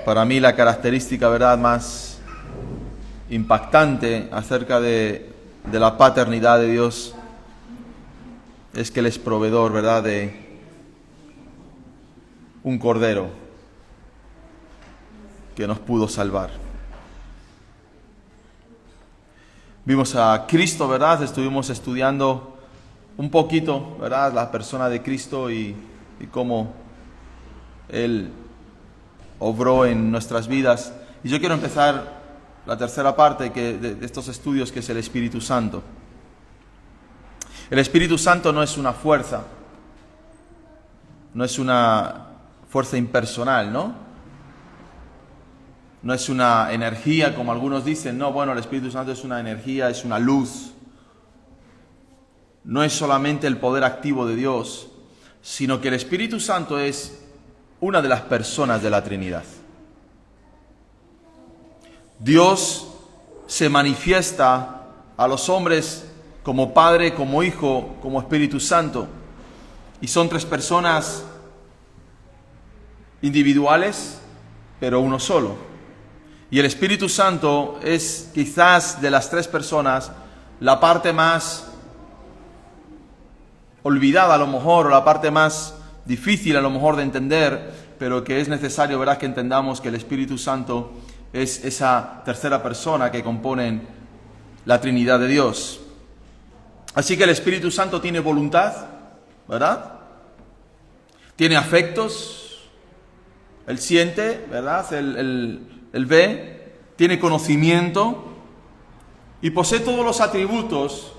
Para mí la característica, ¿verdad?, más impactante acerca de la paternidad de Dios es que Él es proveedor, ¿verdad?, de un cordero que nos pudo salvar. Vimos a Cristo, ¿verdad? Estuvimos estudiando un poquito, ¿verdad?, la persona de Cristo y cómo Él obró en nuestras vidas. Y yo quiero empezar la tercera parte de estos estudios, que es el Espíritu Santo. El Espíritu Santo no es una fuerza, no es una fuerza impersonal, ¿no? No es una energía, como algunos dicen. No, bueno, el Espíritu Santo es una energía, es una luz. No es solamente el poder activo de Dios, sino que el Espíritu Santo es una de las personas de la Trinidad. Dios se manifiesta a los hombres como Padre, como Hijo, como Espíritu Santo. Y son tres personas individuales, pero uno solo. Y el Espíritu Santo es quizás de las tres personas la parte más olvidada a lo mejor, o la parte más difícil a lo mejor de entender, pero que es necesario, ¿verdad?, que entendamos que el Espíritu Santo es esa tercera persona que componen la Trinidad de Dios. Así que el Espíritu Santo tiene voluntad, ¿verdad? Tiene afectos, Él siente, ¿verdad? Él ve, tiene conocimiento y posee todos los atributos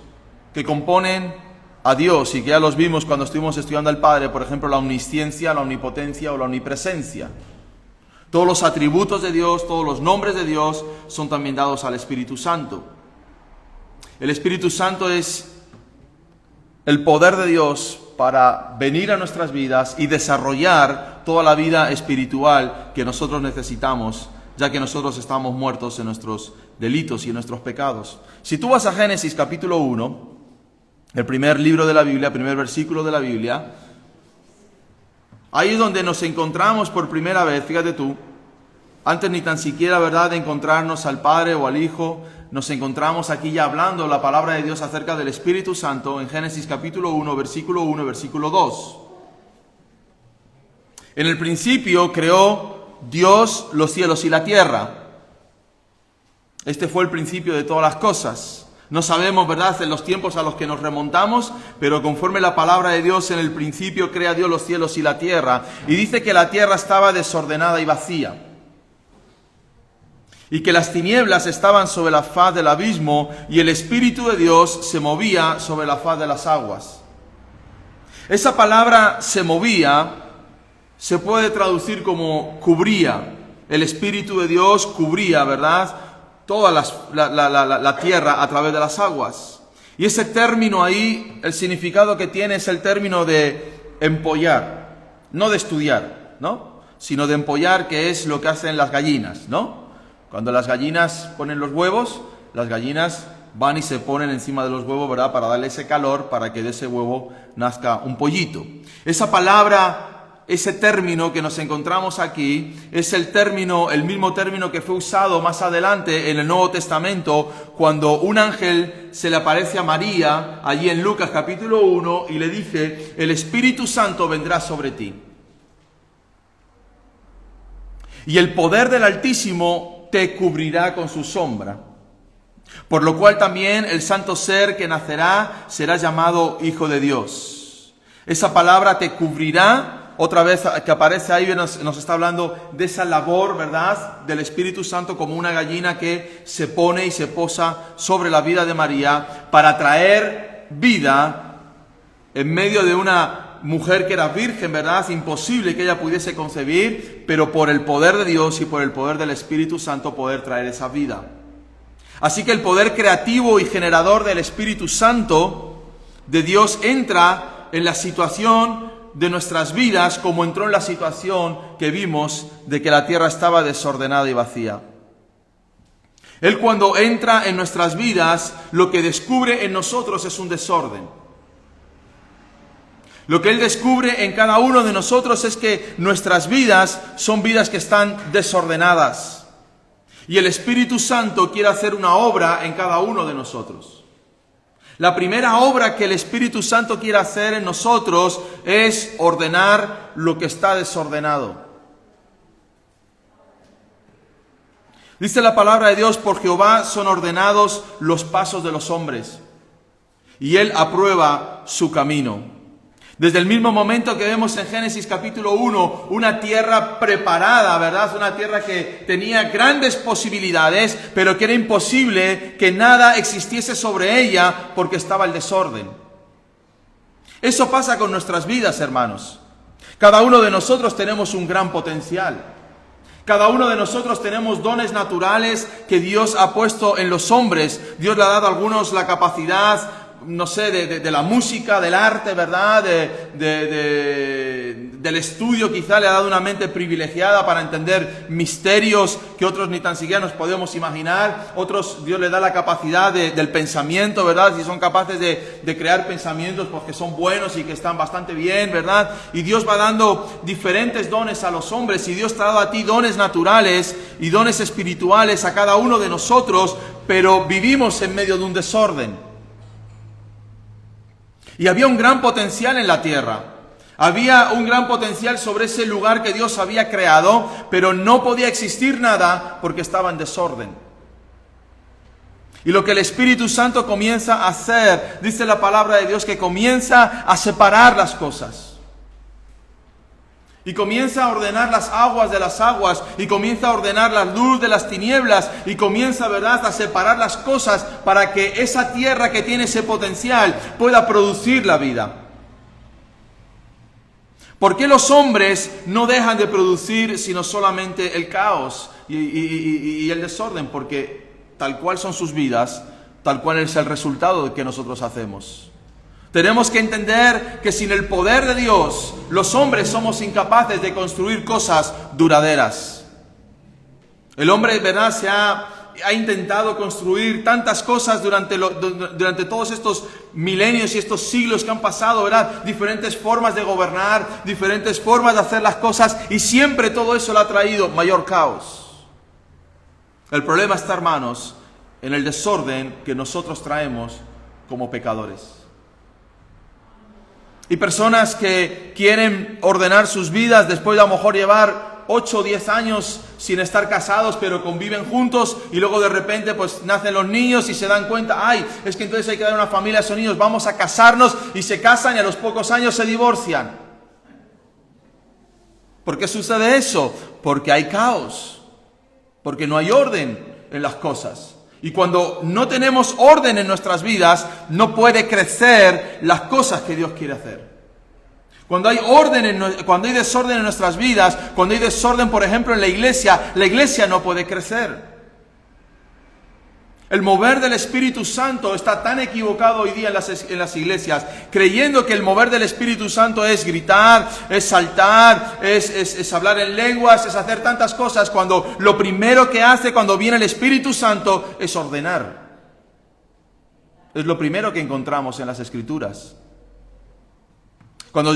que componen a Dios, y que ya los vimos cuando estuvimos estudiando al Padre, por ejemplo, la omnisciencia, la omnipotencia o la omnipresencia. Todos los atributos de Dios, todos los nombres de Dios son también dados al Espíritu Santo. El Espíritu Santo es el poder de Dios para venir a nuestras vidas y desarrollar toda la vida espiritual que nosotros necesitamos, ya que nosotros estamos muertos en nuestros delitos y en nuestros pecados. Si tú vas a Génesis capítulo 1, el primer libro de la Biblia, primer versículo de la Biblia, ahí es donde nos encontramos por primera vez, fíjate tú, antes ni tan siquiera, ¿verdad?, de encontrarnos al Padre o al Hijo, nos encontramos aquí ya hablando la palabra de Dios acerca del Espíritu Santo en Génesis capítulo 1, versículo 2. En el principio creó Dios los cielos y la tierra. Este fue el principio de todas las cosas. No sabemos, ¿verdad?, en los tiempos a los que nos remontamos, pero conforme la palabra de Dios, en el principio crea Dios los cielos y la tierra. Y dice que la tierra estaba desordenada y vacía, y que las tinieblas estaban sobre la faz del abismo, y el Espíritu de Dios se movía sobre la faz de las aguas. Esa palabra se movía se puede traducir como cubría. El Espíritu de Dios cubría, ¿verdad?, toda la tierra a través de las aguas. Y ese término ahí, el significado que tiene es el término de empollar, no de estudiar, ¿no?, sino de empollar, que es lo que hacen las gallinas, ¿no? Cuando las gallinas ponen los huevos, las gallinas van y se ponen encima de los huevos, ¿verdad?, para darle ese calor, para que de ese huevo nazca un pollito. Esa palabra, ese término que nos encontramos aquí, es el mismo término que fue usado más adelante en el Nuevo Testamento, cuando un ángel se le aparece a María, allí en Lucas capítulo 1, y le dice: el Espíritu Santo vendrá sobre ti, y el poder del Altísimo te cubrirá con su sombra. Por lo cual también el santo ser que nacerá será llamado Hijo de Dios. Esa palabra te cubrirá, otra vez que aparece ahí, nos está hablando de esa labor, ¿verdad?, del Espíritu Santo como una gallina que se pone y se posa sobre la vida de María para traer vida en medio de una mujer que era virgen, ¿verdad? Imposible que ella pudiese concebir, pero por el poder de Dios y por el poder del Espíritu Santo poder traer esa vida. Así que el poder creativo y generador del Espíritu Santo de Dios entra en la situación de nuestras vidas, como entró en la situación que vimos de que la tierra estaba desordenada y vacía. Él, cuando entra en nuestras vidas, lo que descubre en nosotros es un desorden. Lo que Él descubre en cada uno de nosotros es que nuestras vidas son vidas que están desordenadas. Y el Espíritu Santo quiere hacer una obra en cada uno de nosotros. La primera obra que el Espíritu Santo quiere hacer en nosotros es ordenar lo que está desordenado. Dice la palabra de Dios: por Jehová son ordenados los pasos de los hombres, y Él aprueba su camino. Desde el mismo momento que vemos en Génesis capítulo 1, una tierra preparada, ¿verdad? Una tierra que tenía grandes posibilidades, pero que era imposible que nada existiese sobre ella porque estaba el desorden. Eso pasa con nuestras vidas, hermanos. Cada uno de nosotros tenemos un gran potencial. Cada uno de nosotros tenemos dones naturales que Dios ha puesto en los hombres. Dios le ha dado a algunos la capacidad, no sé, de la música, del arte, ¿verdad? Del estudio. Quizá le ha dado una mente privilegiada para entender misterios que otros ni tan siquiera nos podemos imaginar. Otros, Dios les da la capacidad del pensamiento, ¿verdad? Si son capaces de crear pensamientos porque son buenos y que están bastante bien, ¿verdad? Y Dios va dando diferentes dones a los hombres, y Dios te ha dado a ti dones naturales y dones espirituales a cada uno de nosotros, pero vivimos en medio de un desorden. Y había un gran potencial en la tierra. Había un gran potencial sobre ese lugar que Dios había creado, pero no podía existir nada porque estaba en desorden. Y lo que el Espíritu Santo comienza a hacer, dice la palabra de Dios, que comienza a separar las cosas. Y comienza a ordenar las aguas de las aguas, y comienza a ordenar la luz de las tinieblas, y comienza, ¿verdad?, a separar las cosas para que esa tierra que tiene ese potencial pueda producir la vida. ¿Por qué los hombres no dejan de producir sino solamente el caos y el desorden? Porque tal cual son sus vidas, tal cual es el resultado de que nosotros hacemos. Tenemos que entender que sin el poder de Dios, los hombres somos incapaces de construir cosas duraderas. El hombre, ¿verdad?, ha intentado construir tantas cosas durante todos estos milenios y estos siglos que han pasado, ¿verdad? Diferentes formas de gobernar, diferentes formas de hacer las cosas, y siempre todo eso le ha traído mayor caos. El problema está, hermanos, en el desorden que nosotros traemos como pecadores. Y personas que quieren ordenar sus vidas después de a lo mejor llevar 8 o 10 años sin estar casados, pero conviven juntos, y luego de repente pues nacen los niños y se dan cuenta, ay, es que entonces hay que dar una familia a esos niños, vamos a casarnos, y se casan y a los pocos años se divorcian. ¿Por qué sucede eso? Porque hay caos, porque no hay orden en las cosas. Y cuando no tenemos orden en nuestras vidas, no puede crecer las cosas que Dios quiere hacer. Cuando hay desorden en nuestras vidas, cuando hay desorden, por ejemplo, en la iglesia no puede crecer. El mover del Espíritu Santo está tan equivocado hoy día en las iglesias, creyendo que el mover del Espíritu Santo es gritar, es saltar, es hablar en lenguas, es hacer tantas cosas, cuando lo primero que hace cuando viene el Espíritu Santo es ordenar. Es lo primero que encontramos en las Escrituras. Cuando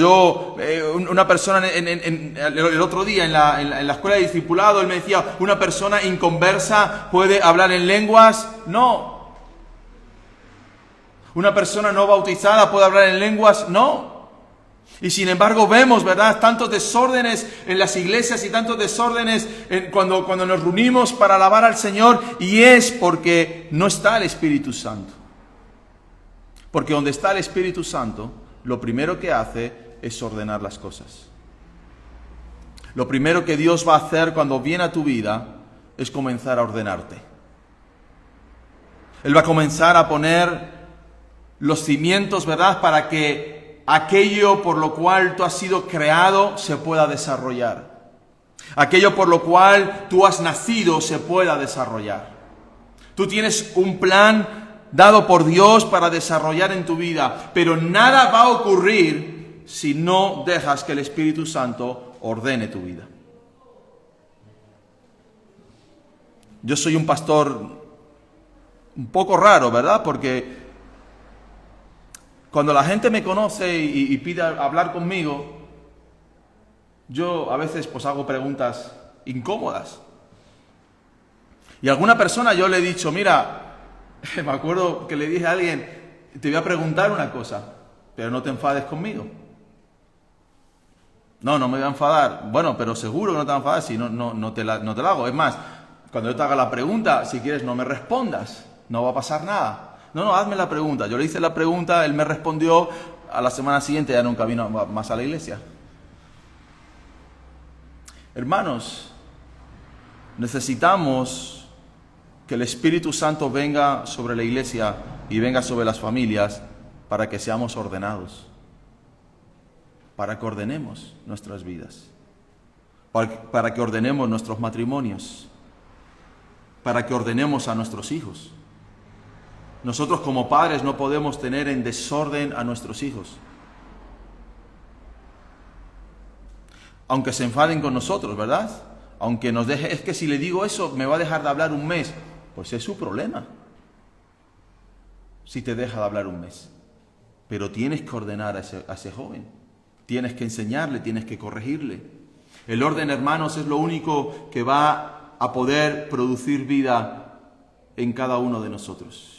una persona el otro día en la escuela de discipulado, él me decía, ¿una persona inconversa puede hablar en lenguas? No. ¿Una persona no bautizada puede hablar en lenguas? No. Y sin embargo vemos, ¿verdad?, tantos desórdenes en las iglesias y tantos desórdenes cuando nos reunimos para alabar al Señor, y es porque no está el Espíritu Santo. Porque donde está el Espíritu Santo, lo primero que hace es ordenar las cosas. Lo primero que Dios va a hacer cuando viene a tu vida es comenzar a ordenarte. Él va a comenzar a poner los cimientos, ¿verdad?, para que aquello por lo cual tú has sido creado se pueda desarrollar. Aquello por lo cual tú has nacido se pueda desarrollar. Tú tienes un plan dado por Dios para desarrollar en tu vida, pero nada va a ocurrir si no dejas que el Espíritu Santo ordene tu vida. Yo soy un pastor un poco raro, ¿verdad? Porque Cuando la gente me conoce y pide hablar conmigo, yo a veces pues hago preguntas incómodas. Y a alguna persona yo le he dicho, mira, me acuerdo que le dije a alguien, te voy a preguntar una cosa, pero no te enfades conmigo. No me voy a enfadar. Bueno, pero seguro que no te vas a enfadar si no te la hago. Es más, cuando yo te haga la pregunta, si quieres no me respondas, no va a pasar nada. No, hazme la pregunta. Yo le hice la pregunta, él me respondió, a la semana siguiente ya nunca vino más a la iglesia. Hermanos, necesitamos que el Espíritu Santo venga sobre la iglesia y venga sobre las familias para que seamos ordenados, para que ordenemos nuestras vidas, para que ordenemos nuestros matrimonios, para que ordenemos a nuestros hijos. Nosotros como padres no podemos tener en desorden a nuestros hijos. Aunque se enfaden con nosotros, ¿verdad? Aunque nos deje, es que si le digo eso me va a dejar de hablar un mes. Pues es su problema, si te deja de hablar un mes. Pero tienes que ordenar a ese joven. Tienes que enseñarle, tienes que corregirle. El orden, hermanos, es lo único que va a poder producir vida en cada uno de nosotros.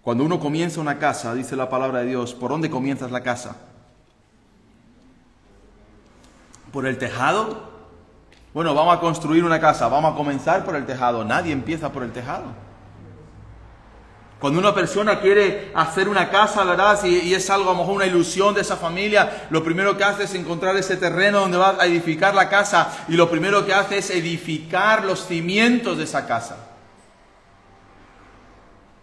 Cuando uno comienza una casa, dice la palabra de Dios, ¿por dónde comienzas la casa? ¿Por el tejado? Bueno, vamos a construir una casa, vamos a comenzar por el tejado. Nadie empieza por el tejado. Cuando una persona quiere hacer una casa, ¿verdad? Y es algo, a lo mejor una ilusión de esa familia, lo primero que hace es encontrar ese terreno donde va a edificar la casa. Y lo primero que hace es edificar los cimientos de esa casa.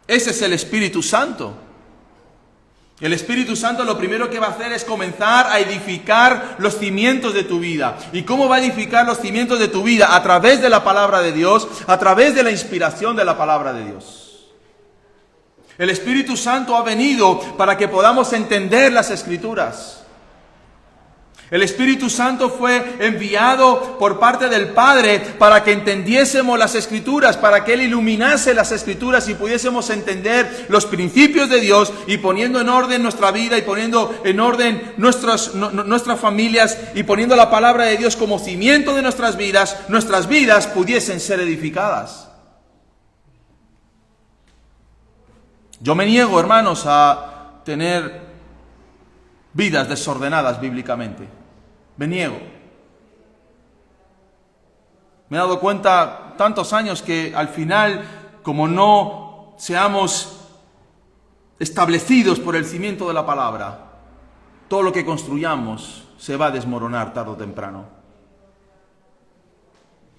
Ese es el Espíritu Santo. El Espíritu Santo lo primero que va a hacer es comenzar a edificar los cimientos de tu vida. ¿Y cómo va a edificar los cimientos de tu vida? A través de la palabra de Dios, a través de la inspiración de la palabra de Dios. El Espíritu Santo ha venido para que podamos entender las Escrituras. El Espíritu Santo fue enviado por parte del Padre para que entendiésemos las Escrituras, para que Él iluminase las Escrituras y pudiésemos entender los principios de Dios y poniendo en orden nuestra vida y poniendo en orden nuestras familias y poniendo la palabra de Dios como cimiento de nuestras vidas pudiesen ser edificadas. Yo me niego, hermanos, a tener vidas desordenadas bíblicamente. Me niego. Me he dado cuenta tantos años que al final, como no seamos establecidos por el cimiento de la palabra, todo lo que construyamos se va a desmoronar tarde o temprano.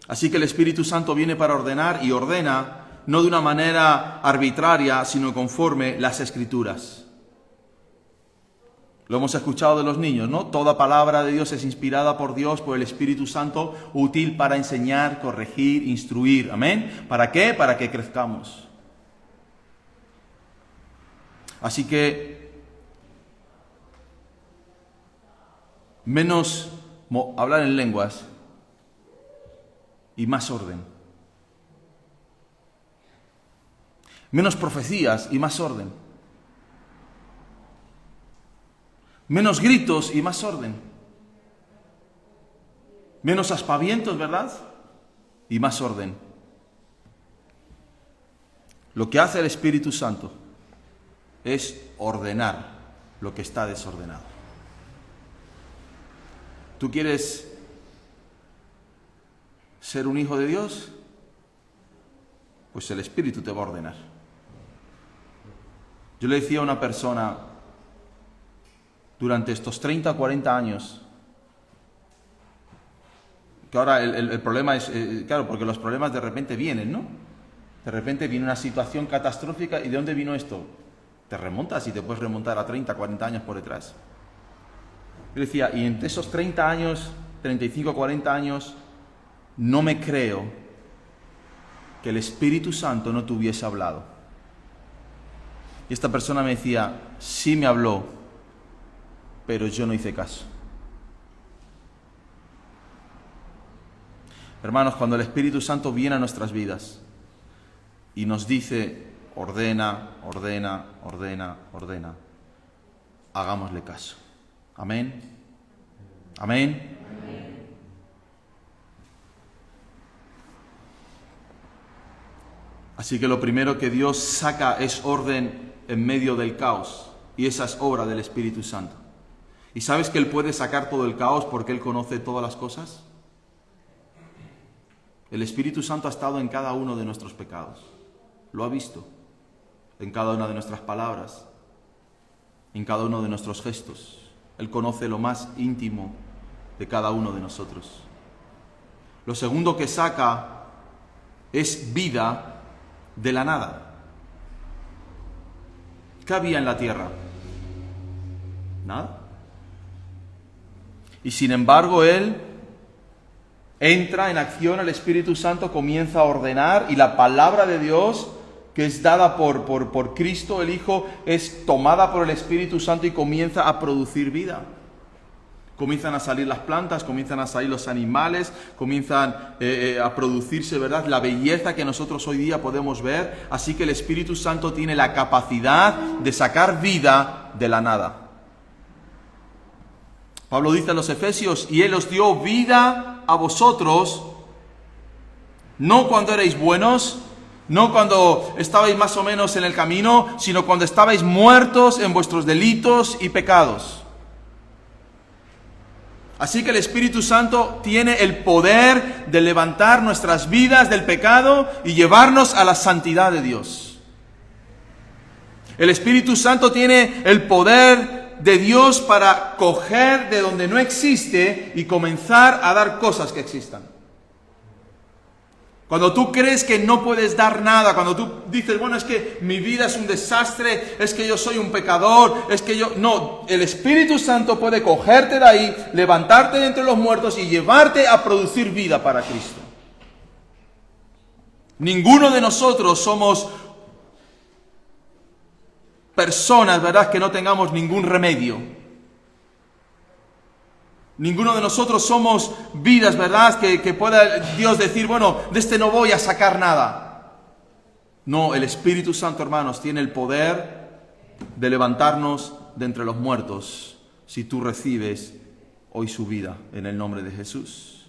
Así que el Espíritu Santo viene para ordenar y ordena no de una manera arbitraria, sino conforme las Escrituras. Lo hemos escuchado de los niños, ¿no? Toda palabra de Dios es inspirada por Dios, por el Espíritu Santo, útil para enseñar, corregir, instruir. ¿Amén? ¿Para qué? Para que crezcamos. Así que, menos hablar en lenguas y más orden. Menos profecías y más orden. Menos gritos y más orden. Menos aspavientos, ¿verdad? Y más orden. Lo que hace el Espíritu Santo es ordenar lo que está desordenado. ¿Tú quieres ser un hijo de Dios? Pues el Espíritu te va a ordenar. Yo le decía a una persona, durante estos 30 o 40 años, que ahora el problema es, claro, porque los problemas de repente vienen, ¿no? De repente viene una situación catastrófica, ¿y de dónde vino esto? Te remontas y te puedes remontar a 30, 40 años por detrás. Yo decía, y entre esos 30 años, 35, 40 años, no me creo que el Espíritu Santo no te hubiese hablado. Y esta persona me decía, sí me habló, pero yo no hice caso. Hermanos, cuando el Espíritu Santo viene a nuestras vidas y nos dice ordena, ordena, ordena, ordena. Hagámosle caso. Amén. Amén. Así que lo primero que Dios saca es orden en medio del caos, y esa es obra del Espíritu Santo. ¿Y sabes que Él puede sacar todo el caos porque Él conoce todas las cosas? El Espíritu Santo ha estado en cada uno de nuestros pecados. Lo ha visto en cada una de nuestras palabras, en cada uno de nuestros gestos. Él conoce lo más íntimo de cada uno de nosotros. Lo segundo que saca es vida de la nada. ¿Qué había en la tierra? Nada. Y sin embargo, Él entra en acción, el Espíritu Santo comienza a ordenar, y la palabra de Dios, que es dada por Cristo, el Hijo, es tomada por el Espíritu Santo y comienza a producir vida. Comienzan a salir las plantas, comienzan a salir los animales, comienzan a producirse, ¿verdad?, la belleza que nosotros hoy día podemos ver. Así que el Espíritu Santo tiene la capacidad de sacar vida de la nada. Pablo dice a los Efesios: y Él os dio vida a vosotros, no cuando erais buenos, no cuando estabais más o menos en el camino, sino cuando estabais muertos en vuestros delitos y pecados. Así que el Espíritu Santo tiene el poder de levantar nuestras vidas del pecado y llevarnos a la santidad de Dios. El Espíritu Santo tiene el poder de Dios para coger de donde no existe y comenzar a dar cosas que existan. Cuando tú crees que no puedes dar nada, cuando tú dices, bueno, es que mi vida es un desastre, es que yo soy un pecador, es que yo... No, el Espíritu Santo puede cogerte de ahí, levantarte de entre los muertos y llevarte a producir vida para Cristo. Ninguno de nosotros somos personas, ¿verdad?, que no tengamos ningún remedio. Ninguno de nosotros somos vidas, ¿verdad?, que pueda Dios decir, bueno, de este no voy a sacar nada. No, el Espíritu Santo, hermanos, tiene el poder de levantarnos de entre los muertos si tú recibes hoy su vida en el nombre de Jesús.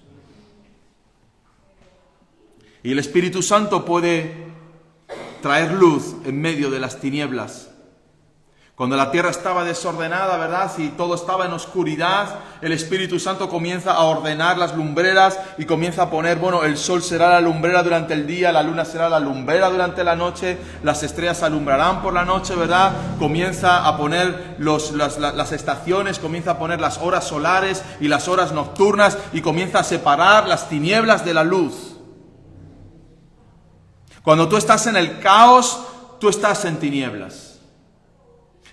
Y el Espíritu Santo puede traer luz en medio de las tinieblas. Cuando la tierra estaba desordenada, ¿verdad?, si todo estaba en oscuridad, el Espíritu Santo comienza a ordenar las lumbreras y comienza a poner, bueno, el sol será la lumbrera durante el día, la luna será la lumbrera durante la noche, las estrellas alumbrarán por la noche, ¿verdad? Comienza a poner las estaciones, comienza a poner las horas solares y las horas nocturnas y comienza a separar las tinieblas de la luz. Cuando tú estás en el caos, tú estás en tinieblas.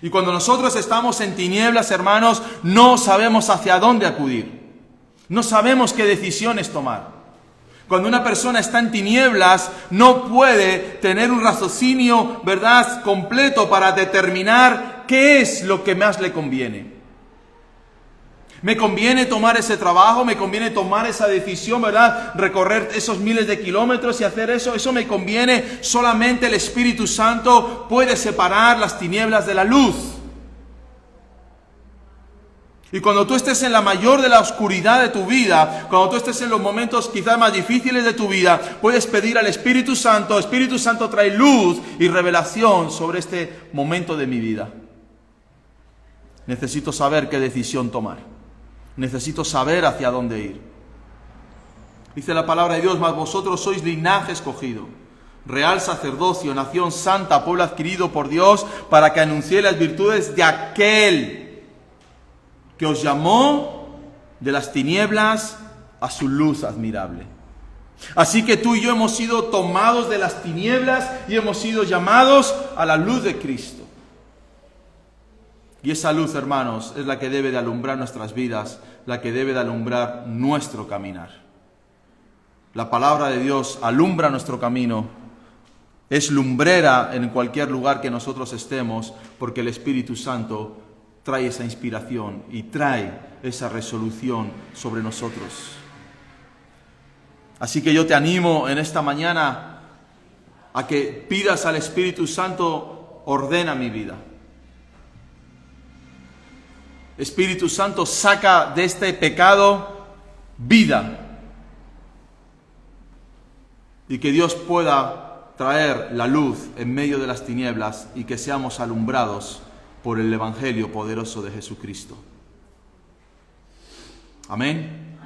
Y cuando nosotros estamos en tinieblas, hermanos, no sabemos hacia dónde acudir. No sabemos qué decisiones tomar. Cuando una persona está en tinieblas, no puede tener un raciocinio, ¿verdad?, completo para determinar qué es lo que más le conviene. ¿Me conviene tomar ese trabajo? ¿Me conviene tomar esa decisión, verdad? Recorrer esos miles de kilómetros y hacer eso. ¿Eso me conviene? Solamente el Espíritu Santo puede separar las tinieblas de la luz. Y cuando tú estés en la mayor de la oscuridad de tu vida, cuando tú estés en los momentos quizás más difíciles de tu vida, puedes pedir al Espíritu Santo: Espíritu Santo, trae luz y revelación sobre este momento de mi vida. Necesito saber qué decisión tomar. Necesito saber hacia dónde ir. Dice la palabra de Dios: mas vosotros sois linaje escogido, real sacerdocio, nación santa, pueblo adquirido por Dios, para que anunciéis las virtudes de aquel que os llamó de las tinieblas a su luz admirable. Así que tú y yo hemos sido tomados de las tinieblas y hemos sido llamados a la luz de Cristo. Y esa luz, hermanos, es la que debe de alumbrar nuestras vidas, la que debe de alumbrar nuestro caminar. La palabra de Dios alumbra nuestro camino, es lumbrera en cualquier lugar que nosotros estemos, porque el Espíritu Santo trae esa inspiración y trae esa resolución sobre nosotros. Así que yo te animo en esta mañana a que pidas al Espíritu Santo, ordena mi vida. Espíritu Santo, saca de este pecado vida. Y que Dios pueda traer la luz en medio de las tinieblas y que seamos alumbrados por el Evangelio poderoso de Jesucristo. Amén.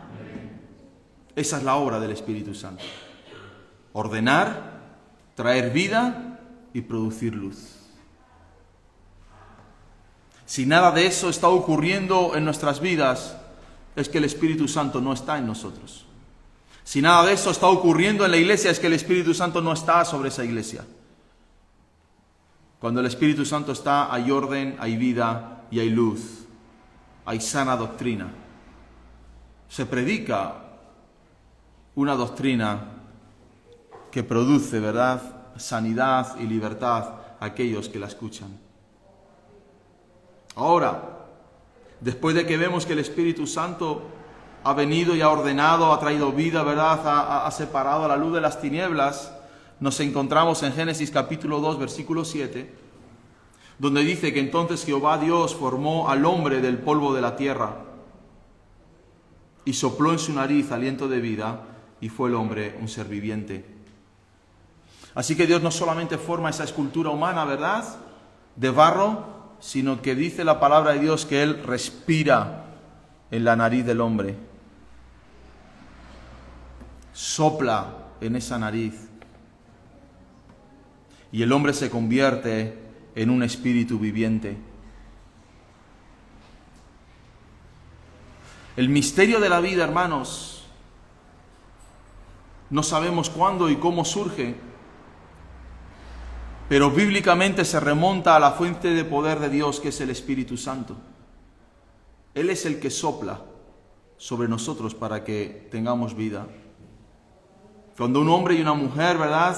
Esa es la obra del Espíritu Santo. Ordenar, traer vida y producir luz. Si nada de eso está ocurriendo en nuestras vidas, es que el Espíritu Santo no está en nosotros. Si nada de eso está ocurriendo en la iglesia, es que el Espíritu Santo no está sobre esa iglesia. Cuando el Espíritu Santo está, hay orden, hay vida y hay luz. Hay sana doctrina. Se predica una doctrina que produce, ¿verdad?, sanidad y libertad a aquellos que la escuchan. Ahora, después de que vemos que el Espíritu Santo ha venido y ha ordenado, ha traído vida, ¿verdad?, ha separado a la luz de las tinieblas, nos encontramos en Génesis capítulo 2, versículo 7, donde dice que entonces Jehová Dios formó al hombre del polvo de la tierra y sopló en su nariz aliento de vida, y fue el hombre un ser viviente. Así que Dios no solamente forma esa escultura humana, ¿verdad?, de barro, sino que dice la palabra de Dios que Él respira en la nariz del hombre. Sopla en esa nariz. Y el hombre se convierte en un espíritu viviente. El misterio de la vida, hermanos, no sabemos cuándo y cómo surge, pero bíblicamente se remonta a la fuente de poder de Dios, que es el Espíritu Santo. Él es el que sopla sobre nosotros para que tengamos vida. Cuando un hombre y una mujer, ¿verdad?,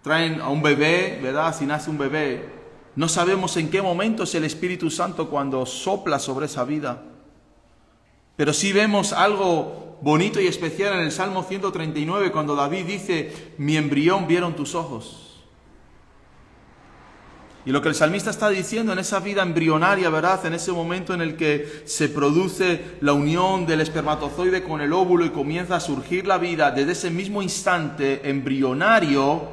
traen a un bebé, ¿verdad?, si nace un bebé, no sabemos en qué momento es el Espíritu Santo cuando sopla sobre esa vida. Pero sí vemos algo bonito y especial en el Salmo 139, cuando David dice: mi embrión vieron tus ojos. Y lo que el salmista está diciendo en esa vida embrionaria, ¿verdad?, en ese momento en el que se produce la unión del espermatozoide con el óvulo y comienza a surgir la vida, desde ese mismo instante embrionario,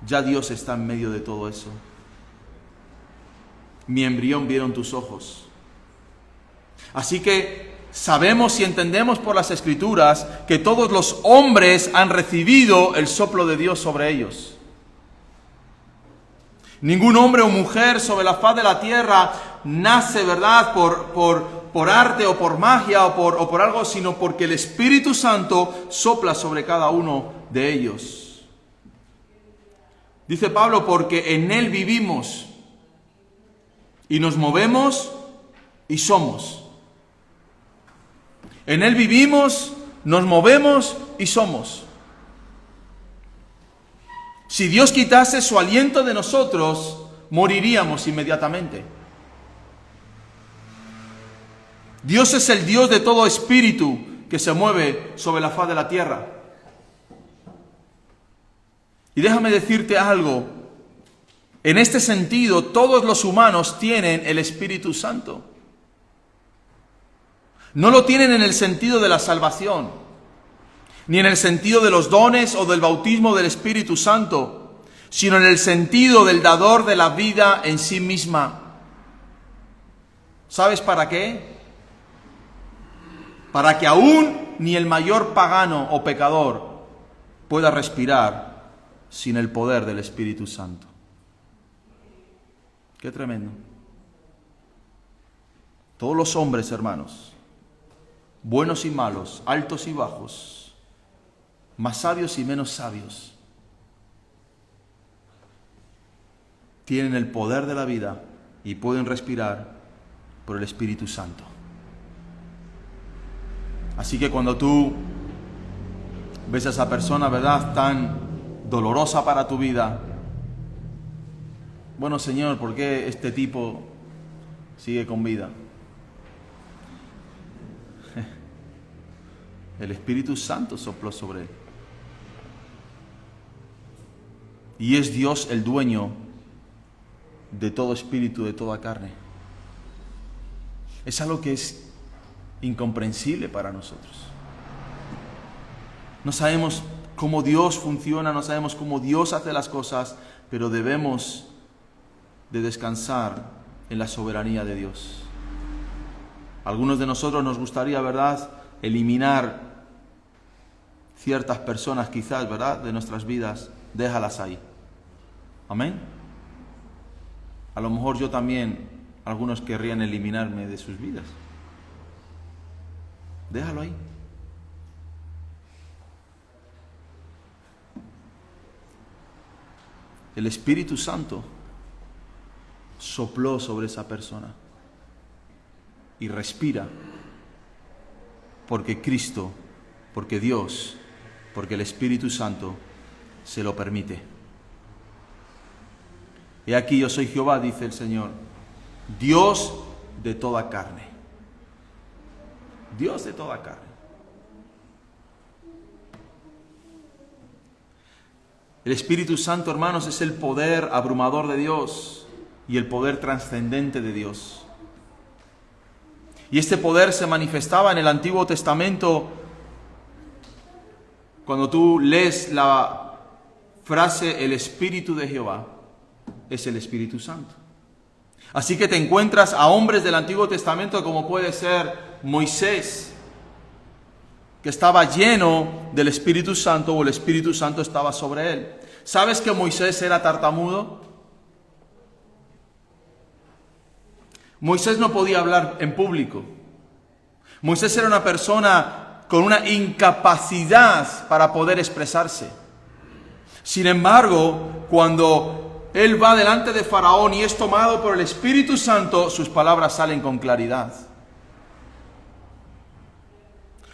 ya Dios está en medio de todo eso. Mi embrión vieron tus ojos. Así que sabemos y entendemos por las Escrituras que todos los hombres han recibido el soplo de Dios sobre ellos. Ningún hombre o mujer sobre la faz de la tierra nace, ¿verdad?, por arte o por magia o por algo, sino porque el Espíritu Santo sopla sobre cada uno de ellos. Dice Pablo: porque en Él vivimos y nos movemos y somos. En Él vivimos, nos movemos y somos. Si Dios quitase su aliento de nosotros, moriríamos inmediatamente. Dios es el Dios de todo espíritu que se mueve sobre la faz de la tierra. Y déjame decirte algo. En este sentido, todos los humanos tienen el Espíritu Santo. No lo tienen en el sentido de la salvación, ni en el sentido de los dones o del bautismo del Espíritu Santo, sino en el sentido del dador de la vida en sí misma. ¿Sabes para qué? Para que aún ni el mayor pagano o pecador pueda respirar sin el poder del Espíritu Santo. Qué tremendo. Todos los hombres, hermanos, buenos y malos, altos y bajos, más sabios y menos sabios, tienen el poder de la vida y pueden respirar por el Espíritu Santo. Así que cuando tú ves a esa persona, ¿verdad?, tan dolorosa para tu vida, bueno, Señor, ¿por qué este tipo sigue con vida? El Espíritu Santo sopló sobre él. Y es Dios el dueño de todo espíritu, de toda carne. Es algo que es incomprensible para nosotros. No sabemos cómo Dios funciona, no sabemos cómo Dios hace las cosas, pero debemos de descansar en la soberanía de Dios. Algunos de nosotros nos gustaría, ¿verdad?, eliminar ciertas personas quizás, ¿verdad?, de nuestras vidas. Déjalas ahí. Amén. A lo mejor yo también, algunos querrían eliminarme de sus vidas. Déjalo ahí. El Espíritu Santo sopló sobre esa persona y respira porque Cristo, porque Dios, porque el Espíritu Santo se lo permite. He aquí yo soy Jehová, dice el Señor, Dios de toda carne. Dios de toda carne. El Espíritu Santo, hermanos, es el poder abrumador de Dios y el poder trascendente de Dios. Y este poder se manifestaba en el Antiguo Testamento. Cuando tú lees la frase el Espíritu de Jehová, es el Espíritu Santo. Así que te encuentras a hombres del Antiguo Testamento como puede ser Moisés, que estaba lleno del Espíritu Santo o el Espíritu Santo estaba sobre él. ¿Sabes que Moisés era tartamudo? Moisés no podía hablar en público. Moisés era una persona con una incapacidad para poder expresarse. Sin embargo, cuando él va delante de Faraón y es tomado por el Espíritu Santo, sus palabras salen con claridad.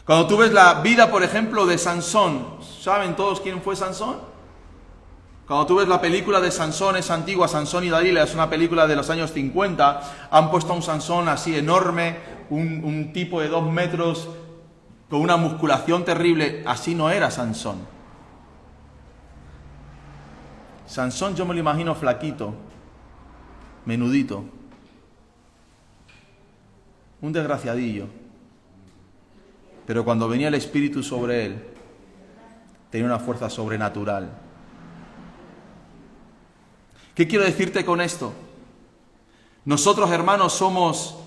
Cuando tú ves la vida, por ejemplo, de Sansón, ¿saben todos quién fue Sansón? Cuando tú ves la película de Sansón, es antigua, Sansón y Dalila, es una película de los años 50, han puesto a un Sansón así enorme, un tipo de 2 metros, con una musculación terrible. Así no era Sansón. Sansón yo me lo imagino flaquito, menudito, un desgraciadillo. Pero cuando venía el Espíritu sobre él, tenía una fuerza sobrenatural. ¿Qué quiero decirte con esto? Nosotros, hermanos, somos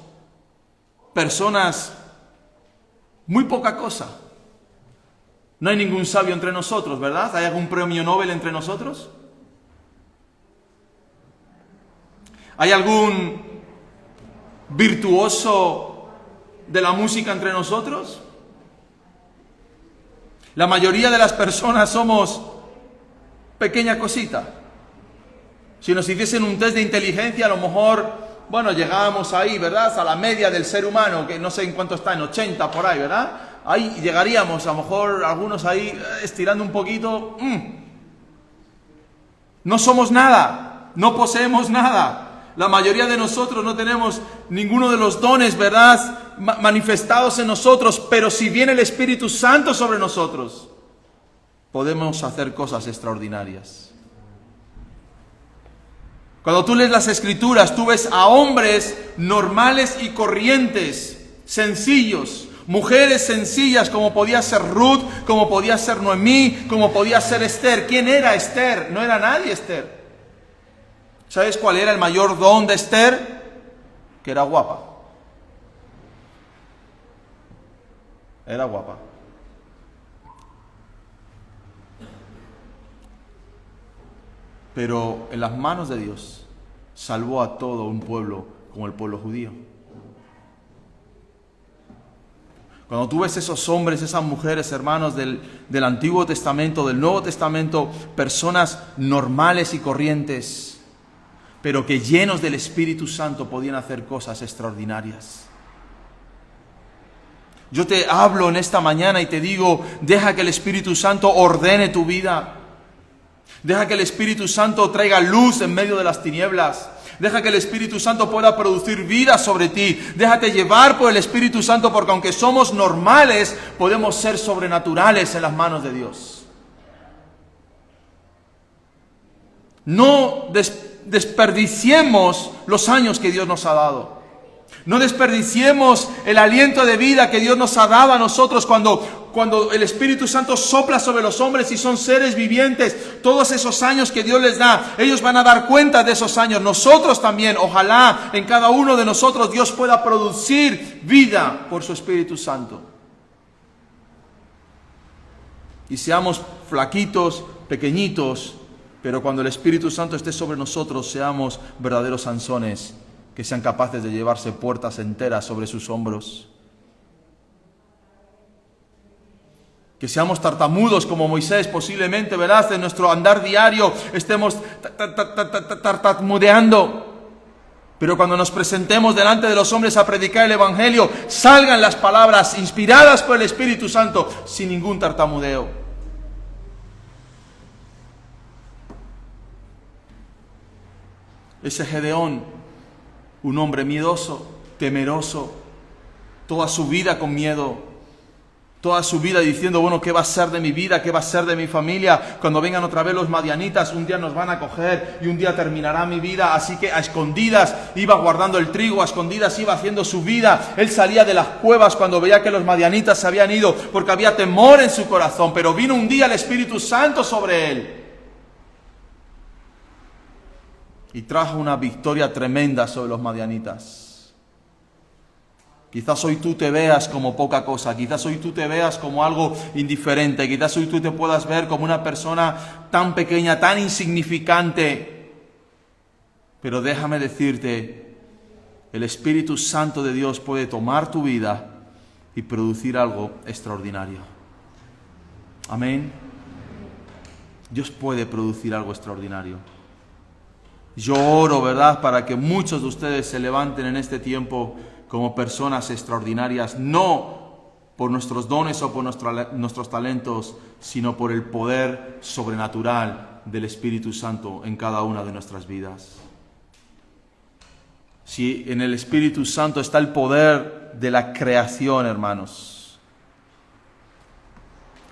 personas muy poca cosa. No hay ningún sabio entre nosotros, ¿verdad? ¿Hay algún premio Nobel entre nosotros? ¿Hay algún virtuoso de la música entre nosotros? La mayoría de las personas somos pequeña cosita. Si nos hiciesen un test de inteligencia, a lo mejor, bueno, llegábamos ahí, ¿verdad? A la media del ser humano, que no sé en cuánto está, en 80 por ahí, ¿verdad? Ahí llegaríamos, a lo mejor algunos ahí estirando un poquito. No somos nada, no poseemos nada. La mayoría de nosotros no tenemos ninguno de los dones, ¿verdad?, manifestados en nosotros, pero si viene el Espíritu Santo sobre nosotros, podemos hacer cosas extraordinarias. Cuando tú lees las Escrituras, tú ves a hombres normales y corrientes, sencillos, mujeres sencillas como podía ser Ruth, como podía ser Noemí, como podía ser Esther. ¿Quién era Esther? No era nadie Esther. ¿Sabes cuál era el mayor don de Esther? Que era guapa. Era guapa. Pero en las manos de Dios salvó a todo un pueblo como el pueblo judío. Cuando tú ves esos hombres, esas mujeres, hermanos, del Antiguo Testamento, del Nuevo Testamento, personas normales y corrientes, pero que llenos del Espíritu Santo podían hacer cosas extraordinarias. Yo te hablo en esta mañana y te digo, deja que el Espíritu Santo ordene tu vida. Deja que el Espíritu Santo traiga luz en medio de las tinieblas. Deja que el Espíritu Santo pueda producir vida sobre ti. Déjate llevar por el Espíritu Santo, porque aunque somos normales, podemos ser sobrenaturales en las manos de Dios. No desperdiciemos los años que Dios nos ha dado. No desperdiciemos el aliento de vida que Dios nos ha dado a nosotros cuando el Espíritu Santo sopla sobre los hombres y son seres vivientes. Todos esos años que Dios les da, ellos van a dar cuenta de esos años. Nosotros también, ojalá en cada uno de nosotros Dios pueda producir vida por su Espíritu Santo. Y seamos flaquitos, pequeñitos, pero cuando el Espíritu Santo esté sobre nosotros, seamos verdaderos Sansones, que sean capaces de llevarse puertas enteras sobre sus hombros. Que seamos tartamudos como Moisés, posiblemente, ¿verdad? En nuestro andar diario estemos tartamudeando. Pero cuando nos presentemos delante de los hombres a predicar el Evangelio, salgan las palabras inspiradas por el Espíritu Santo sin ningún tartamudeo. Ese Gedeón, un hombre miedoso, temeroso, toda su vida con miedo, toda su vida diciendo, bueno, ¿qué va a ser de mi vida? ¿Qué va a ser de mi familia? Cuando vengan otra vez los madianitas, un día nos van a coger y un día terminará mi vida. Así que a escondidas iba guardando el trigo, a escondidas iba haciendo su vida. Él salía de las cuevas cuando veía que los madianitas se habían ido porque había temor en su corazón. Pero vino un día el Espíritu Santo sobre él y trajo una victoria tremenda sobre los madianitas. Quizás hoy tú te veas como poca cosa, quizás hoy tú te veas como algo indiferente, quizás hoy tú te puedas ver como una persona tan pequeña, tan insignificante. Pero déjame decirte, el Espíritu Santo de Dios puede tomar tu vida y producir algo extraordinario. Amén. Dios puede producir algo extraordinario. Yo oro, ¿verdad?, para que muchos de ustedes se levanten en este tiempo como personas extraordinarias, no por nuestros dones o por nuestros talentos, sino por el poder sobrenatural del Espíritu Santo en cada una de nuestras vidas. Si en el Espíritu Santo está el poder de la creación, hermanos,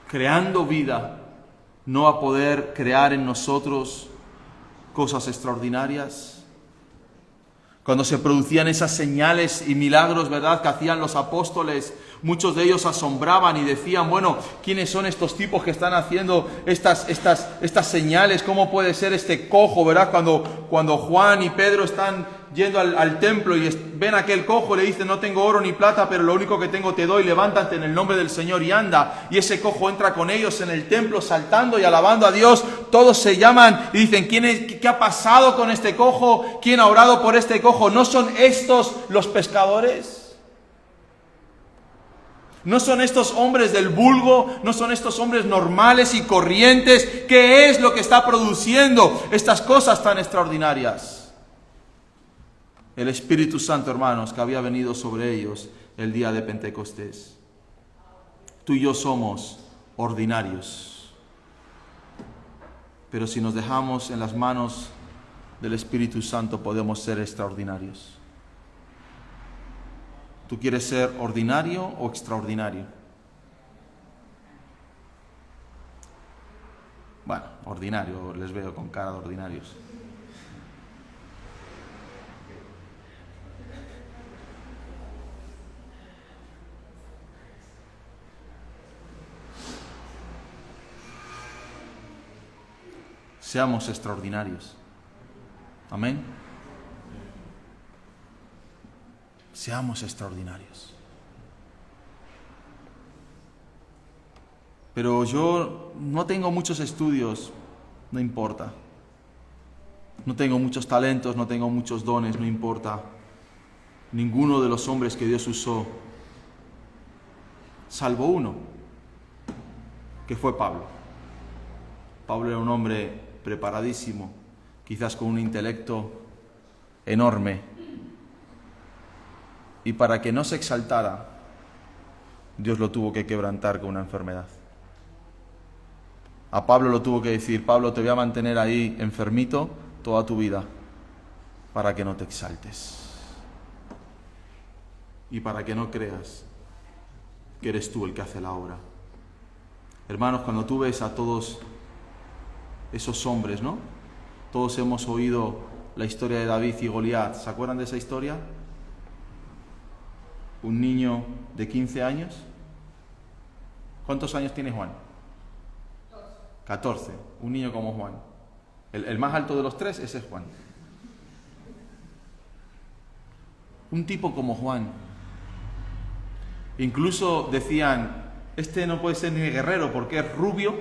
creando vida, no va a poder crear en nosotros cosas extraordinarias. Cuando se producían esas señales y milagros, ¿verdad?, que hacían los apóstoles, muchos de ellos asombraban y decían, bueno, ¿quiénes son estos tipos que están haciendo estas señales? ¿Cómo puede ser este cojo, verdad? Cuando Juan y Pedro están yendo al templo y ven a aquel cojo, le dicen, no tengo oro ni plata, pero lo único que tengo te doy, levántate en el nombre del Señor y anda. Y ese cojo entra con ellos en el templo saltando y alabando a Dios. Todos se llaman y dicen, ¿qué ha pasado con este cojo? ¿Quién ha orado por este cojo? ¿No son estos los pescadores? ¿No son estos hombres del vulgo? ¿No son estos hombres normales y corrientes? ¿Qué es lo que está produciendo estas cosas tan extraordinarias? El Espíritu Santo, hermanos, que había venido sobre ellos el día de Pentecostés. Tú y yo somos ordinarios, pero si nos dejamos en las manos del Espíritu Santo podemos ser extraordinarios. ¿Tú quieres ser ordinario o extraordinario? Bueno, ordinario, les veo con cara de ordinarios. Seamos extraordinarios. Amén. Seamos extraordinarios. Pero yo no tengo muchos estudios, no importa. No tengo muchos talentos, no tengo muchos dones, no importa. Ninguno de los hombres que Dios usó, salvo uno, que fue Pablo. Pablo era un hombre preparadísimo, quizás con un intelecto enorme. Y para que no se exaltara, Dios lo tuvo que quebrantar con una enfermedad. A Pablo lo tuvo que decir, Pablo, te voy a mantener ahí enfermito toda tu vida para que no te exaltes. Y para que no creas que eres tú el que hace la obra. Hermanos, cuando tú ves a todos esos hombres, ¿no?, Todos hemos oído la historia de David y Goliat. ¿Se acuerdan de esa historia? Un niño de 15 años. ¿Cuántos años tiene Juan? 14. Un niño como Juan. El más alto de los tres, ese es Juan. Un tipo como Juan. Incluso decían, este no puede ser ni guerrero porque es rubio,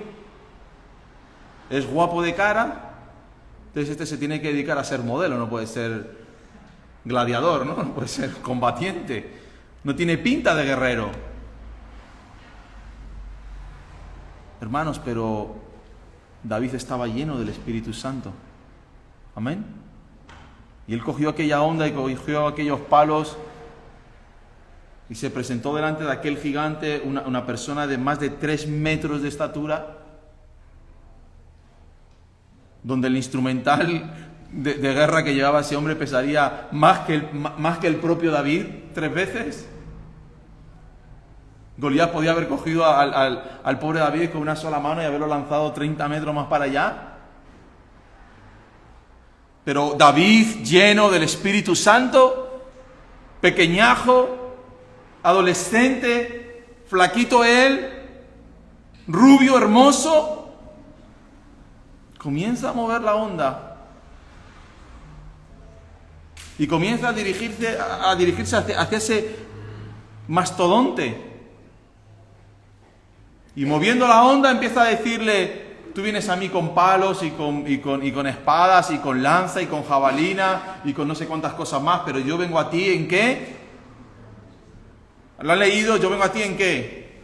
es guapo de cara, entonces este se tiene que dedicar a ser modelo, no puede ser gladiador, ¿no? No puede ser combatiente, no tiene pinta de guerrero. Hermanos, pero David estaba lleno del Espíritu Santo. Amén. Y él cogió aquella onda y cogió aquellos palos y se presentó delante de aquel gigante, una persona de más de 3 metros de estatura, donde el instrumental de guerra que llevaba ese hombre pesaría más que el propio David 3 veces. Goliat podía haber cogido al pobre David con una sola mano y haberlo lanzado 30 metros más para allá. Pero David, lleno del Espíritu Santo, pequeñajo, adolescente, flaquito él, rubio, hermoso, comienza a mover la onda y comienza a dirigirse hacia ese mastodonte. Y moviendo la onda empieza a decirle, tú vienes a mí con palos y con espadas y con lanza y con jabalina y con no sé cuántas cosas más, pero yo vengo a ti ¿en qué? ¿Lo han leído? ¿Yo vengo a ti en qué?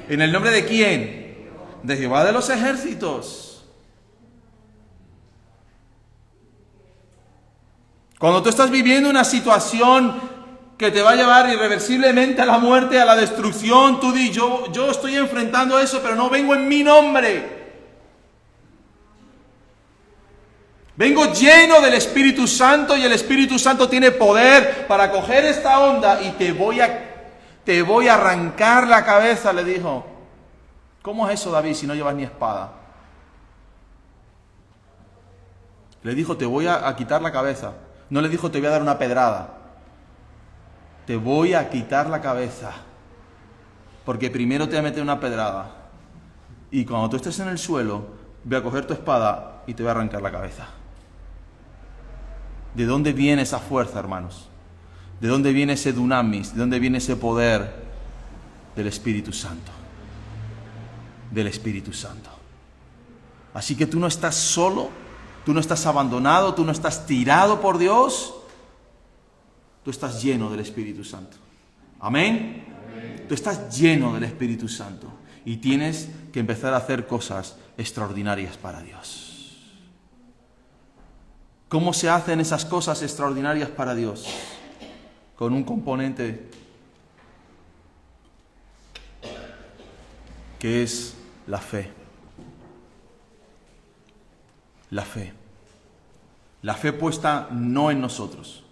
¿En el nombre de quién? De Jehová de los ejércitos. Cuando tú estás viviendo una situación que te va a llevar irreversiblemente a la muerte, a la destrucción, tú di, yo estoy enfrentando eso, pero no vengo en mi nombre. Vengo lleno del Espíritu Santo y el Espíritu Santo tiene poder para coger esta onda y te voy a arrancar la cabeza, le dijo. ¿Cómo es eso, David, si no llevas ni espada? Le dijo, te voy a quitar la cabeza. No le dijo, te voy a dar una pedrada. Te voy a quitar la cabeza. Porque primero te voy a meter una pedrada. Y cuando tú estés en el suelo, voy a coger tu espada y te voy a arrancar la cabeza. ¿De dónde viene esa fuerza, hermanos? ¿De dónde viene ese dunamis? ¿De dónde viene ese poder? Del Espíritu Santo. Del Espíritu Santo. Así que tú no estás solo, tú no estás abandonado, tú no estás tirado por Dios. Tú estás lleno del Espíritu Santo. ¿Amén? Amén. Tú estás lleno del Espíritu Santo y tienes que empezar a hacer cosas extraordinarias para Dios. ¿Cómo se hacen esas cosas extraordinarias para Dios? Con un componente que es la fe. La fe. La fe puesta no en nosotros,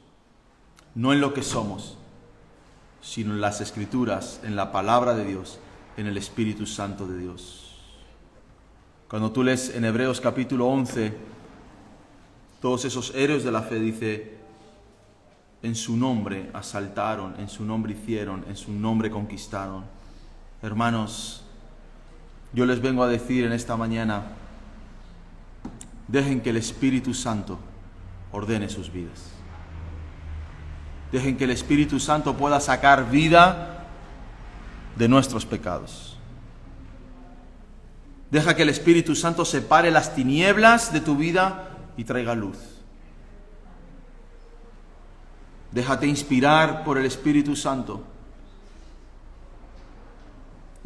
no en lo que somos, sino en las Escrituras, en la palabra de Dios, en el Espíritu Santo de Dios. Cuando tú lees en Hebreos capítulo 11, todos esos héroes de la fe, dice, en su nombre asaltaron, en su nombre hicieron, en su nombre conquistaron. Hermanos, yo les vengo a decir en esta mañana, dejen que el Espíritu Santo ordene sus vidas. Dejen que el Espíritu Santo pueda sacar vida de nuestros pecados. Deja que el Espíritu Santo separe las tinieblas de tu vida y traiga luz. Déjate inspirar por el Espíritu Santo.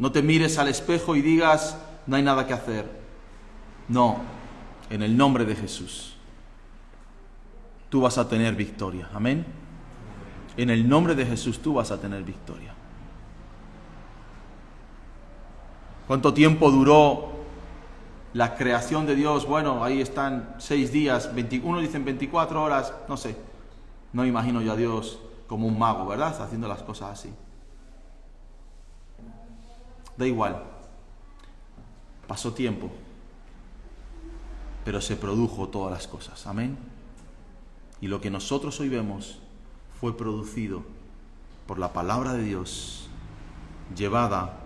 No te mires al espejo y digas, no hay nada que hacer. No, en el nombre de Jesús, tú vas a tener victoria. Amén. En el nombre de Jesús tú vas a tener victoria. ¿Cuánto tiempo duró la creación de Dios? Bueno, ahí están 6 días, 21 dicen 24 horas, no sé. No imagino yo a Dios como un mago, ¿verdad? Haciendo las cosas así. Da igual. Pasó tiempo. pero se produjo todas las cosas. Amén. Y lo que nosotros hoy vemos fue producido por la palabra de Dios, llevada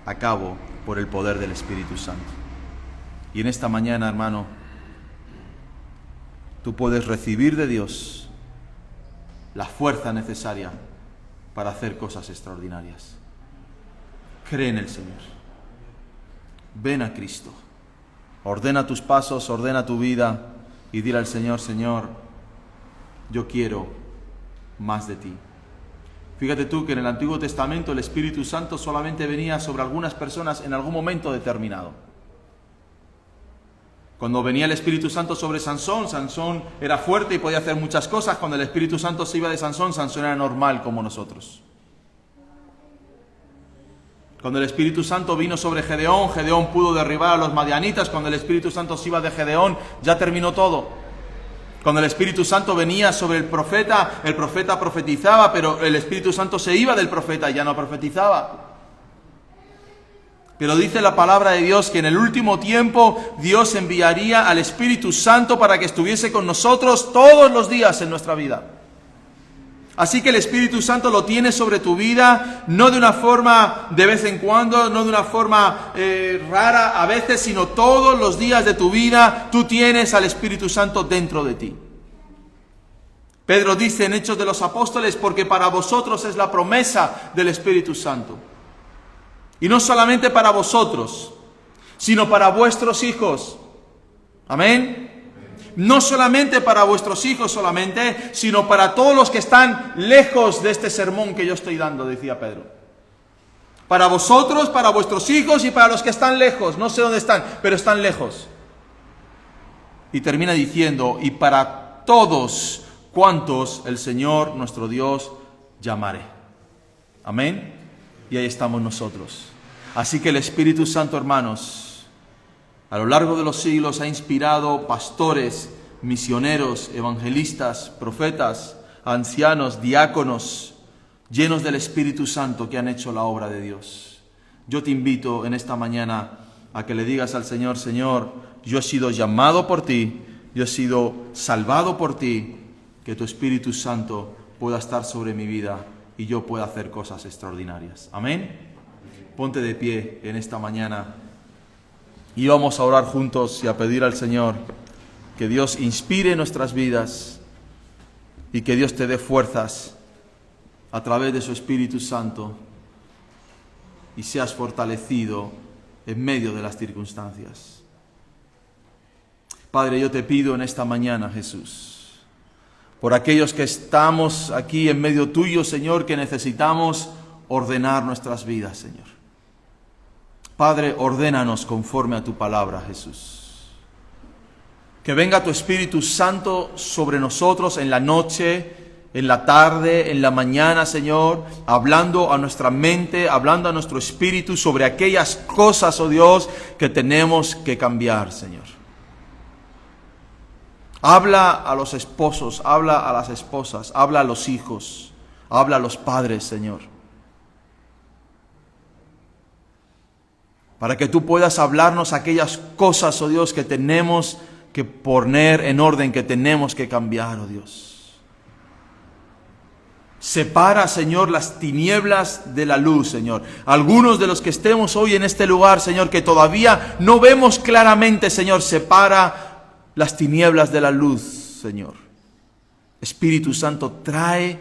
a cabo por el poder del Espíritu Santo. Y en esta mañana, hermano, tú puedes recibir de Dios la fuerza necesaria para hacer cosas extraordinarias. Cree en el Señor. Ven a Cristo. Ordena tus pasos, ordena tu vida y dile al Señor: Señor, yo quiero más de ti. Fíjate tú que en el Antiguo Testamento el Espíritu Santo solamente venía sobre algunas personas en algún momento determinado. Cuando venía el Espíritu Santo sobre Sansón, Sansón era fuerte y podía hacer muchas cosas. Cuando el Espíritu Santo se iba de Sansón, Sansón era normal como nosotros. Cuando el Espíritu Santo vino sobre Gedeón, Gedeón pudo derribar a los madianitas. Cuando el Espíritu Santo se iba de Gedeón, ya terminó todo. Cuando el Espíritu Santo venía sobre el profeta profetizaba, pero el Espíritu Santo se iba del profeta y ya no profetizaba. Pero dice la palabra de Dios que en el último tiempo Dios enviaría al Espíritu Santo para que estuviese con nosotros todos los días en nuestra vida. Así que el Espíritu Santo lo tienes sobre tu vida, no de una forma de vez en cuando, no de una forma rara a veces, sino todos los días de tu vida tú tienes al Espíritu Santo dentro de ti. Pedro dice en Hechos de los Apóstoles: porque para vosotros es la promesa del Espíritu Santo. Y no solamente para vosotros, sino para vuestros hijos. Amén. No solamente para vuestros hijos solamente, sino para todos los que están lejos de este sermón que yo estoy dando, decía Pedro. Para vosotros, para vuestros hijos y para los que están lejos. No sé dónde están, pero están lejos. Y termina diciendo: y para todos cuantos el Señor nuestro Dios llamare. Amén. Y ahí estamos nosotros. Así que el Espíritu Santo, hermanos, a lo largo de los siglos ha inspirado pastores, misioneros, evangelistas, profetas, ancianos, diáconos, llenos del Espíritu Santo que han hecho la obra de Dios. Yo te invito en esta mañana a que le digas al Señor: Señor, yo he sido llamado por ti, yo he sido salvado por ti, que tu Espíritu Santo pueda estar sobre mi vida y yo pueda hacer cosas extraordinarias. Amén. Ponte de pie en esta mañana y vamos a orar juntos y a pedir al Señor que Dios inspire nuestras vidas y que Dios te dé fuerzas a través de su Espíritu Santo y seas fortalecido en medio de las circunstancias. Padre, yo te pido en esta mañana, Jesús, por aquellos que estamos aquí en medio tuyo, Señor, que necesitamos ordenar nuestras vidas, Señor. Padre, ordénanos conforme a tu palabra, Jesús. Que venga tu Espíritu Santo sobre nosotros en la noche, en la tarde, en la mañana, Señor, hablando a nuestra mente, hablando a nuestro espíritu sobre aquellas cosas, oh Dios, que tenemos que cambiar, Señor. Habla a los esposos, habla a las esposas, habla a los hijos, habla a los padres, Señor. Para que tú puedas hablarnos aquellas cosas, oh Dios, que tenemos que poner en orden, que tenemos que cambiar, oh Dios. Separa, Señor, las tinieblas de la luz, Señor. Algunos de los que estemos hoy en este lugar, Señor, que todavía no vemos claramente, Señor, separa las tinieblas de la luz, Señor. Espíritu Santo, trae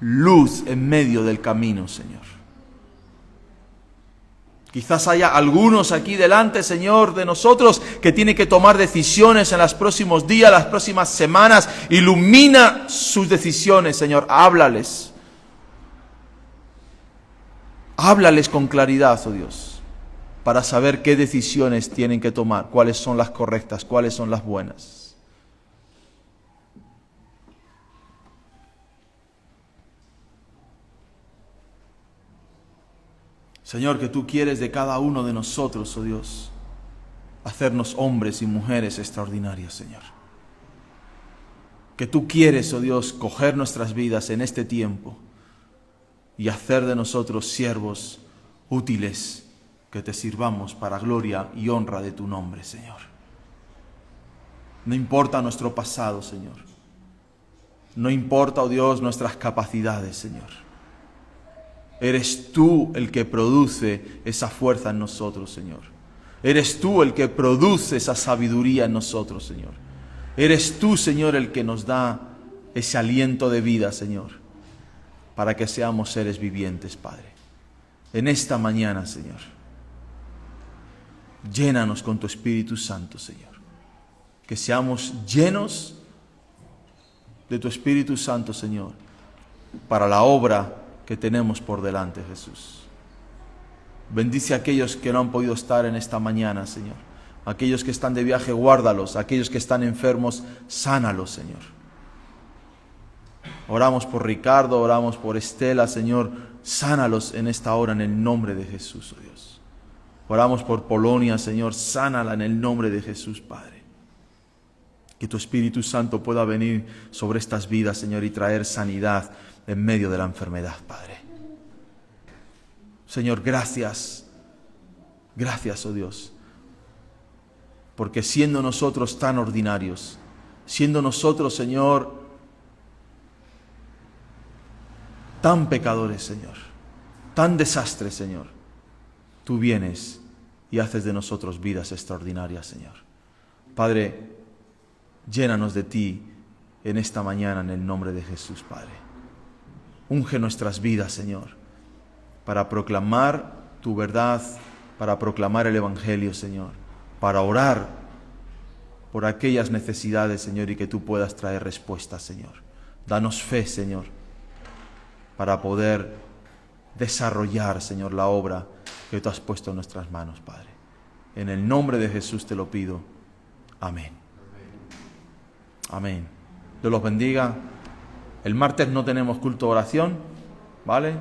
luz en medio del camino, Señor. Quizás haya algunos aquí delante, Señor, de nosotros que tienen que tomar decisiones en los próximos días, las próximas semanas. Ilumina sus decisiones, Señor. Háblales. Háblales con claridad, oh Dios, para saber qué decisiones tienen que tomar, cuáles son las correctas, cuáles son las buenas. Señor, que tú quieres de cada uno de nosotros, oh Dios, hacernos hombres y mujeres extraordinarios, Señor. Que tú quieres, oh Dios, coger nuestras vidas en este tiempo y hacer de nosotros siervos útiles, que te sirvamos para gloria y honra de tu nombre, Señor. No importa nuestro pasado, Señor. No importa, oh Dios, nuestras capacidades, Señor. Eres tú el que produce esa fuerza en nosotros, Señor. Eres tú el que produce esa sabiduría en nosotros, Señor. Eres tú, Señor, el que nos da ese aliento de vida, Señor, para que seamos seres vivientes, Padre. En esta mañana, Señor, llénanos con tu Espíritu Santo, Señor. Que seamos llenos de tu Espíritu Santo, Señor, para la obra que tenemos por delante, Jesús. Bendice a aquellos que no han podido estar en esta mañana, Señor. Aquellos que están de viaje, guárdalos. Aquellos que están enfermos, sánalos, Señor. Oramos por Ricardo, oramos por Estela, Señor. Sánalos en esta hora en el nombre de Jesús, oh Dios. Oramos por Polonia, Señor. Sánala en el nombre de Jesús, Padre. Que tu Espíritu Santo pueda venir sobre estas vidas, Señor, y traer sanidad en medio de la enfermedad, Padre. Señor, gracias. Gracias, oh Dios. Porque siendo nosotros tan ordinarios, siendo nosotros, Señor, tan pecadores, Señor, tan desastres, Señor, tú vienes y haces de nosotros vidas extraordinarias, Señor. Padre, llénanos de ti en esta mañana en el nombre de Jesús, Padre. Unge nuestras vidas, Señor, para proclamar tu verdad, para proclamar el Evangelio, Señor, para orar por aquellas necesidades, Señor, y que tú puedas traer respuestas, Señor. Danos fe, Señor, para poder desarrollar, Señor, la obra que tú has puesto en nuestras manos, Padre. En el nombre de Jesús te lo pido. Amén. Amén. Dios los bendiga. El martes no tenemos culto de oración, ¿vale?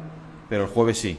Pero el jueves sí.